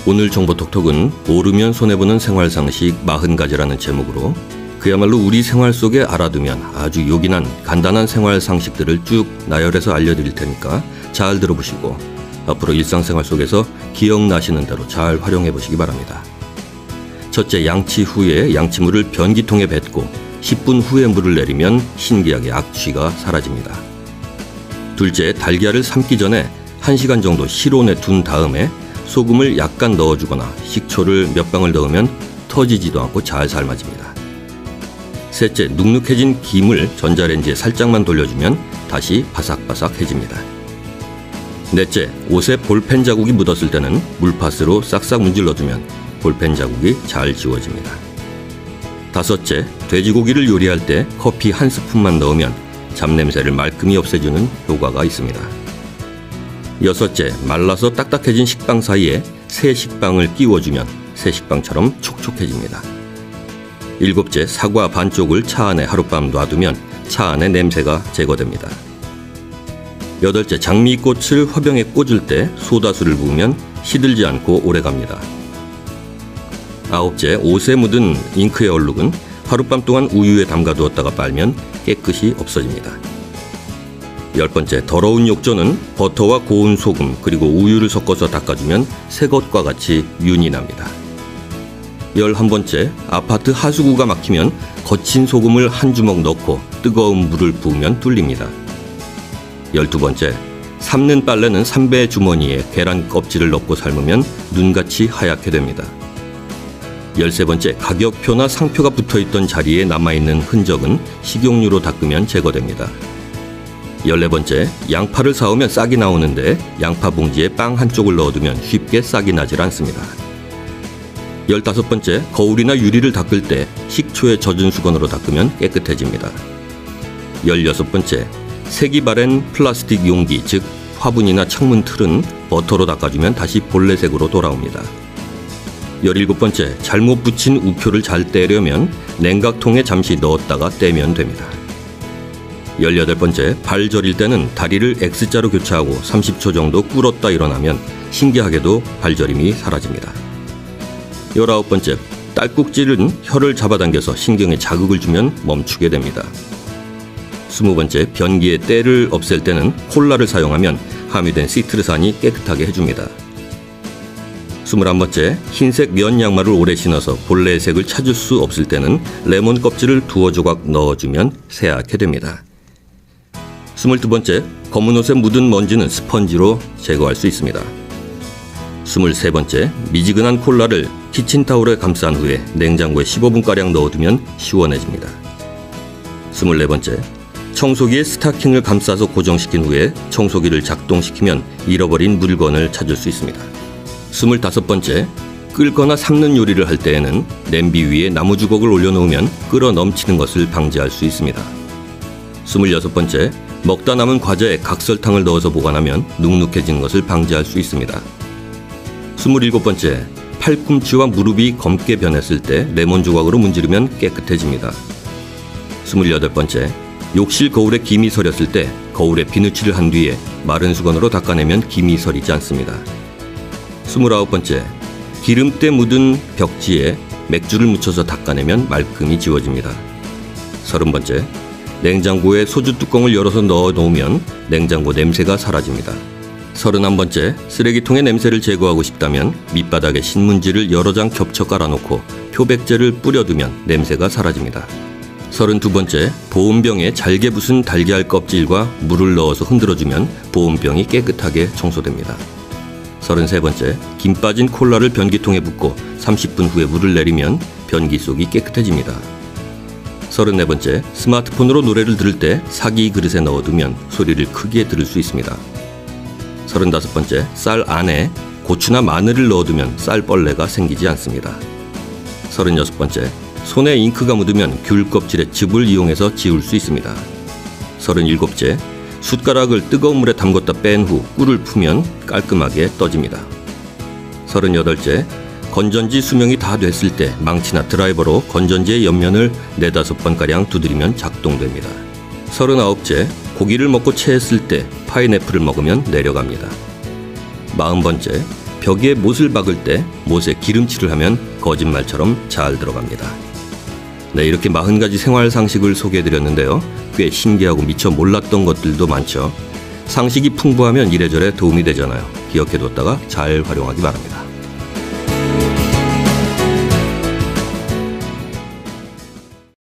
오늘 정보톡톡은 모르면 손해보는 생활상식 40가지라는 제목으로 그야말로 우리 생활 속에 알아두면 아주 요긴한 간단한 생활상식들을 쭉 나열해서 알려드릴 테니까 잘 들어보시고 앞으로 일상생활 속에서 기억나시는 대로 잘 활용해 보시기 바랍니다. 첫째, 양치 후에 양치물을 변기통에 뱉고 10분 후에 물을 내리면 신기하게 악취가 사라집니다. 둘째, 달걀을 삶기 전에 1시간 정도 실온에 둔 다음에 소금을 약간 넣어주거나 식초를 몇 방울 넣으면 터지지도 않고 잘 삶아집니다. 셋째, 눅눅해진 김을 전자레인지에 살짝만 돌려주면 다시 바삭바삭해집니다. 넷째, 옷에 볼펜 자국이 묻었을 때는 물파스로 싹싹 문질러주면 볼펜 자국이 잘 지워집니다. 다섯째, 돼지고기를 요리할 때 커피 1스푼만 넣으면 잡냄새를 말끔히 없애주는 효과가 있습니다. 여섯째, 말라서 딱딱해진 식빵 사이에 새 식빵을 끼워주면 새 식빵처럼 촉촉해집니다. 일곱째, 사과 반쪽을 차 안에 하룻밤 놔두면 차 안의 냄새가 제거됩니다. 여덟째, 장미꽃을 화병에 꽂을 때 소다수를 부으면 시들지 않고 오래갑니다. 아홉째, 옷에 묻은 잉크의 얼룩은 하룻밤 동안 우유에 담가두었다가 빨면 깨끗이 없어집니다. 10번째, 더러운 욕조는 버터와 고운 소금 그리고 우유를 섞어서 닦아주면 새 것과 같이 윤이 납니다. 11번째, 아파트 하수구가 막히면 거친 소금을 한 주먹 넣고 뜨거운 물을 부으면 뚫립니다. 12번째, 삶는 빨래는 삼배 주머니에 계란 껍질을 넣고 삶으면 눈같이 하얗게 됩니다. 13번째, 가격표나 상표가 붙어있던 자리에 남아있는 흔적은 식용유로 닦으면 제거됩니다. 14번째, 양파를 사오면 싹이 나오는데 양파 봉지에 빵 한쪽을 넣어두면 쉽게 싹이 나질 않습니다. 15번째, 거울이나 유리를 닦을 때 식초에 젖은 수건으로 닦으면 깨끗해집니다. 16번째, 색이 바랜 플라스틱 용기, 즉 화분이나 창문 틀은 버터로 닦아주면 다시 본래색으로 돌아옵니다. 17번째, 잘못 붙인 우표를 잘 떼려면 냉각통에 잠시 넣었다가 떼면 됩니다. 18번째, 발 저릴 때는 다리를 X자로 교차하고 30초 정도 꿇었다 일어나면 신기하게도 발저림이 사라집니다. 19번째, 딸꾹질은 혀를 잡아당겨서 신경에 자극을 주면 멈추게 됩니다. 20번째, 변기의 때를 없앨 때는 콜라를 사용하면 함유된 시트르산이 깨끗하게 해줍니다. 21번째, 흰색 면 양말을 오래 신어서 본래의 색을 찾을 수 없을 때는 레몬 껍질을 두어 조각 넣어주면 새하얗게 됩니다. 22번째, 검은 옷에 묻은 먼지는 스펀지로 제거할 수 있습니다. 23번째, 미지근한 콜라를 키친타올에 감싼 후에 냉장고에 15분가량 넣어두면 시원해집니다. 24번째, 청소기에 스타킹을 감싸서 고정시킨 후에 청소기를 작동시키면 잃어버린 물건을 찾을 수 있습니다. 25번째, 끓거나 삶는 요리를 할 때에는 냄비 위에 나무 주걱을 올려놓으면 끓어 넘치는 것을 방지할 수 있습니다. 26번째, 먹다 남은 과자에 각설탕을 넣어서 보관하면 눅눅해지는 것을 방지할 수 있습니다. 27번째, 팔꿈치와 무릎이 검게 변했을 때 레몬 조각으로 문지르면 깨끗해집니다. 28번째, 욕실 거울에 김이 서렸을 때 거울에 비누칠을 한 뒤에 마른 수건으로 닦아내면 김이 서리지 않습니다. 29번째, 기름때 묻은 벽지에 맥주를 묻혀서 닦아내면 말끔히 지워집니다. 30번째, 냉장고에 소주 뚜껑을 열어서 넣어 놓으면 냉장고 냄새가 사라집니다. 31번째, 쓰레기통의 냄새를 제거하고 싶다면 밑바닥에 신문지를 여러 장 겹쳐 깔아놓고 표백제를 뿌려두면 냄새가 사라집니다. 32번째, 보온병에 잘게 부순 달걀 껍질과 물을 넣어서 흔들어주면 보온병이 깨끗하게 청소됩니다. 33번째, 김 빠진 콜라를 변기통에 붓고 30분 후에 물을 내리면 변기 속이 깨끗해집니다. 34번째, 스마트폰으로 노래를 들을 때 사기 그릇에 넣어두면 소리를 크게 들을 수 있습니다. 35번째, 쌀 안에 고추나 마늘을 넣어두면 쌀벌레가 생기지 않습니다. 36번째, 손에 잉크가 묻으면 귤 껍질의 즙을 이용해서 지울 수 있습니다. 37번째, 숟가락을 뜨거운 물에 담궜다 뺀 후 꿀을 풀면 깔끔하게 떠집니다. 38번째, 건전지 수명이 다 됐을 때 망치나 드라이버로 건전지의 옆면을 4-5번가량 두드리면 작동됩니다. 39번째, 고기를 먹고 체했을 때 파인애플을 먹으면 내려갑니다. 40번째, 벽에 못을 박을 때 못에 기름칠을 하면 거짓말처럼 잘 들어갑니다. 네, 이렇게 40가지 생활 상식을 소개해드렸는데요. 꽤 신기하고 미처 몰랐던 것들도 많죠. 상식이 풍부하면 이래저래 도움이 되잖아요. 기억해뒀다가 잘 활용하기 바랍니다.